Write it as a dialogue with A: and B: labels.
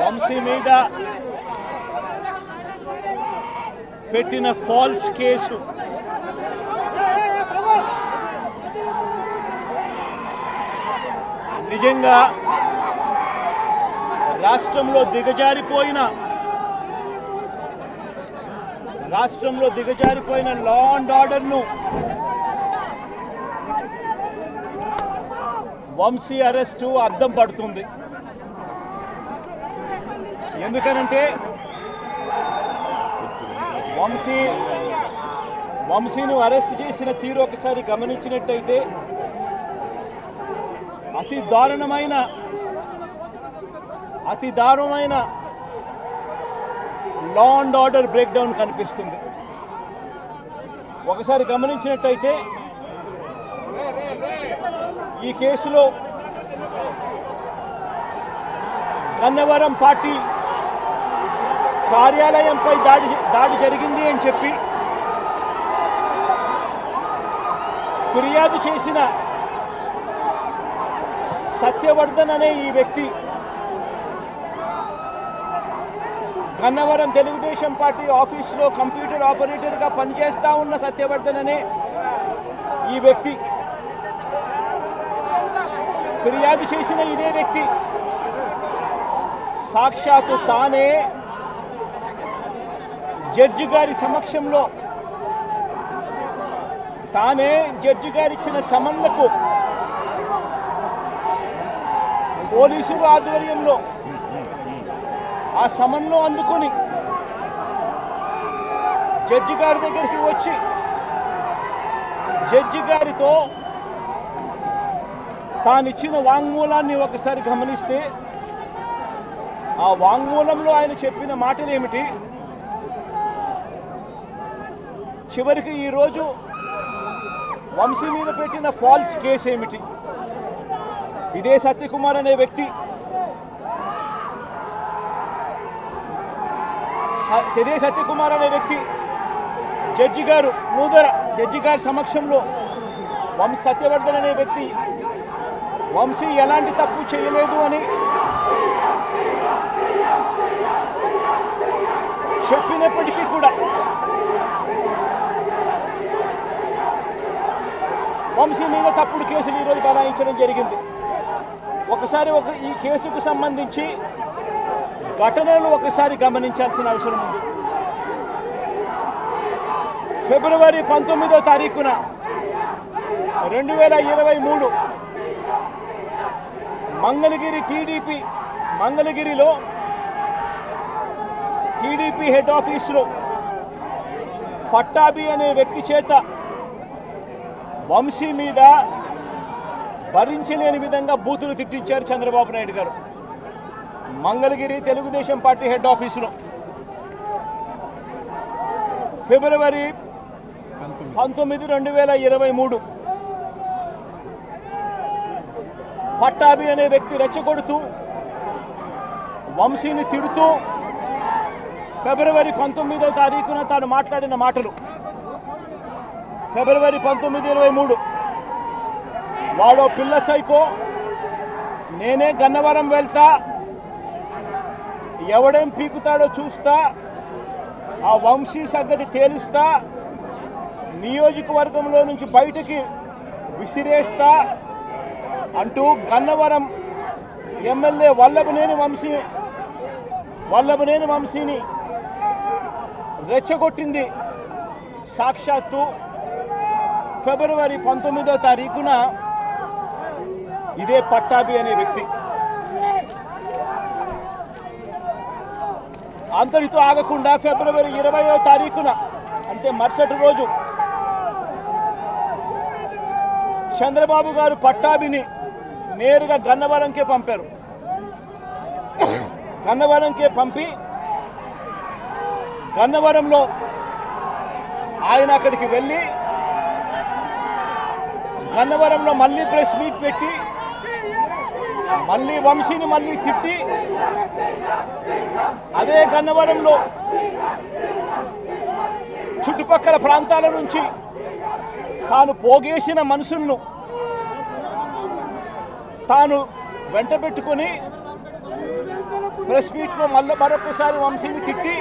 A: వంశీ మీద పెట్టిన false case నిజంగా రాష్ట్రంలో దిగజారిపోయిన లా అండ్ ఆర్డర్ను వంశీ అరెస్టు అద్దం పడుతుంది. ఎందుకనంటే వంశీని అరెస్ట్ చేసిన తీరు ఒకసారి గమనించినట్టయితే అతి దారుణమైన law and order break down కనిపిస్తుంది. ఒకసారి గమనించినట్టయితే ఈ కేసులో గన్నవరం పార్టీ కార్యాలయంపై దాడి జరిగింది అని చెప్పి ఫిర్యాదు చేసిన సత్యవర్ధన్ అనే ఈ వ్యక్తి గన్నవరం తెలుగుదేశం పార్టీ ఆఫీసులో కంప్యూటర్ ఆపరేటర్గా పనిచేస్తూ ఉన్న సత్యవర్ధన్ అనే ఈ వ్యక్తి ఫిర్యాదు చేసిన ఇదే వ్యక్తి సాక్షాత్తు తానే జడ్జి గారి సమక్షంలో జడ్జి గారిచ్చిన సమన్లకు పోలీసుల ఆధ్వర్యంలో ఆ సమన్లు అందుకొని జడ్జి గారి దగ్గరికి వచ్చి జడ్జి గారితో తానిచ్చిన వాంగ్మూలాన్ని ఒకసారి గమనిస్తే ఆ వాంగ్మూలంలో ఆయన చెప్పిన మాటలు ఏమిటి, చివరికి ఈరోజు వంశీ మీద పెట్టిన ఫాల్స్ కేసు ఏమిటి, ఇదే సత్యకుమార్ అనే వ్యక్తి జడ్జి గారు జడ్జి గారి సమక్షంలో సత్యవర్ధన్ అనే వ్యక్తి వంశీ ఎలాంటి తప్పు చేయలేదు అని చెప్పినప్పటికీ కూడా వంశీ మీద తప్పుడు కేసులు ఈరోజు బనాయించడం జరిగింది. ఒకసారి ఈ కేసుకు సంబంధించి ఘటనలు ఒకసారి గమనించాల్సిన అవసరం ఉంది. ఫిబ్రవరి 19వ తారీఖున 2023 మంగళగిరిలో టీడీపీ హెడ్ ఆఫీసులో పట్టాభి అనే వ్యక్తి చేత వంశీ మీద భరించలేని విధంగా బూతులు తిట్టించారు చంద్రబాబు నాయుడు గారు. మంగళగిరి తెలుగుదేశం పార్టీ హెడ్ ఆఫీసులో ఫిబ్రవరి 19, 2023 పట్టాభి అనే వ్యక్తి రెచ్చగొడుతూ వంశీని తిడుతూ ఫిబ్రవరి 19వ తారీఖున తాను మాట్లాడిన మాటలు. ఫిబ్రవరి 19, 23 వాడో పిల్ల సైకో, నేనే గన్నవరం వెళ్తా, ఎవడేం పీకుతాడో చూస్తా, ఆ వంశీ సంగతి తేలుస్తా, నియోజకవర్గంలో నుంచి బయటికి విసిరేస్తా అంటూ గన్నవరం ఎమ్మెల్యే వల్లభనేని వంశీని రెచ్చగొట్టింది సాక్షాత్తు ఫిబ్రవరి 19వ తారీఖున ఇదే పట్టాభి అనే వ్యక్తి. అంతటితో ఆగకుండా ఫిబ్రవరి 20వ తారీఖున అంటే మరుసటి రోజు చంద్రబాబు గారు పట్టాభిని నేరుగా గన్నవరంకే పంపారు. గన్నవరంకే పంపి గన్నవరంలో ఆయన అక్కడికి వెళ్ళి గన్నవరంలో మళ్ళీ ప్రెస్ మీట్ పెట్టి మళ్ళీ వంశీని మళ్ళీ తిట్టి అదే గన్నవరంలో చుట్టుపక్కల ప్రాంతాల నుంచి తాను పోగేసిన మనుషులను తాను వెంట పెట్టుకొని ప్రెస్ మీట్లో మరొకసారి వంశీని తిట్టి